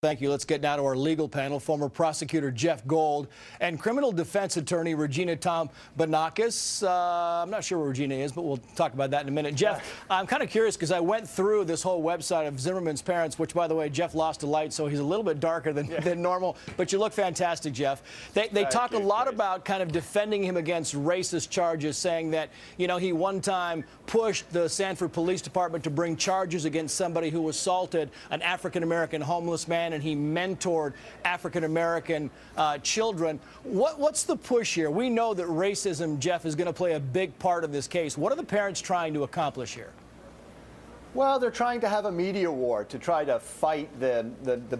Thank you. Let's get now to our legal panel. Former prosecutor Jeff Gold and criminal defense attorney Regina Tombanakis. I'm not sure where Regina is, but we'll talk about that in a minute. Jeff, I'm kind of curious because I went through this whole website of Zimmerman's parents, which, by the way, Jeff lost a light, so he's a little bit darker than normal. But you look fantastic, Jeff. They talk a lot about kind of defending him against racist charges, saying that, you know, he one time pushed the Sanford Police Department to bring charges against somebody who assaulted an African-American homeless man, and he mentored African-American children. What's the push here? We know that racism, Jeff, is going to play a big part of this case. What are the parents trying to accomplish here? Well, they're trying to have a media war to try to fight the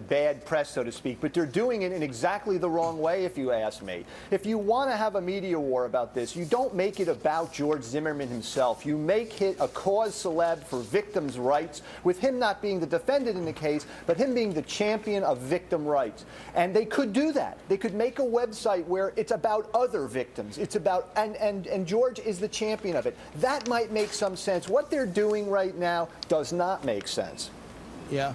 bad press, so to speak, but they're doing it in exactly the wrong way, if you ask me. If you want to have a media war about this, you don't make it about George Zimmerman himself. You make it a cause célèbre for victims' rights, with him not being the defendant in the case, but him being the champion of victim rights. And they could do that. They could make a website where it's about other victims. It's about, and George is the champion of it. That might make some sense. What they're doing right now does not make sense. Yeah.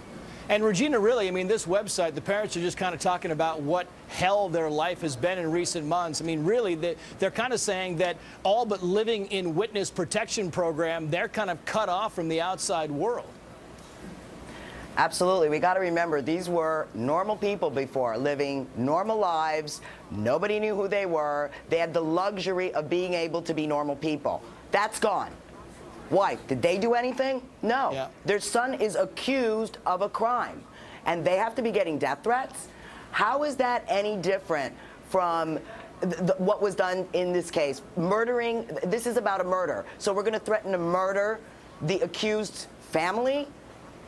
And Regina, really, I mean, this website, the parents are just kind of talking about what hell their life has been in recent months. I mean, really, they're kind of saying that all but living in witness protection program, they're kind of cut off from the outside world. Absolutely. We got to remember, these were normal people before, living normal lives. Nobody knew who they were. They had the luxury of being able to be normal people. That's gone. Why? Did they do anything? No. Yeah. Their son is accused of a crime, and they have to be getting death threats? How is that any different from what was done in this case? Murdering, this is about a murder. So we're going to threaten to murder the accused family?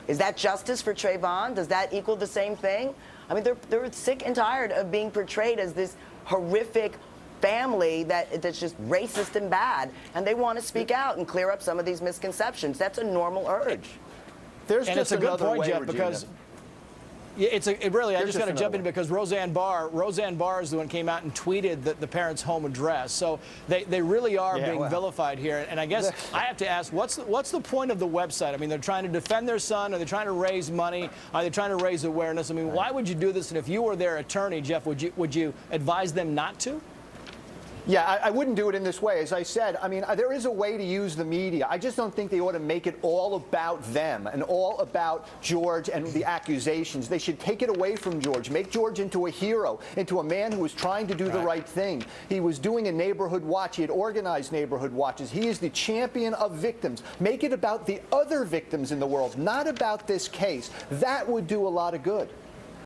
Is that justice for Trayvon? Does that equal the same thing? I mean, they're sick and tired of being portrayed as this horrific family that's just racist and bad, and they want to speak out and clear up some of these misconceptions. That's a normal urge. There's and just it's a good point, way, Jeff, Regina. because really, I just got to jump in because Roseanne Barr is the one who came out and tweeted the parents' home address. So they really are being vilified here. And I guess I have to ask, what's the point of the website? I mean, they're trying to defend their son. Are they trying to raise money? Are they trying to raise awareness? I mean, why would you do this? And if you were their attorney, Jeff, would you advise them not to? Yeah, I wouldn't do it in this way. As I said, I mean, there is a way to use the media. I just don't think they ought to make it all about them and all about George and the accusations. They should take it away from George, make George into a hero, into a man who was trying to do the right thing. He was doing a neighborhood watch. He had organized neighborhood watches. He is the champion of victims. Make it about the other victims in the world, not about this case. That would do a lot of good.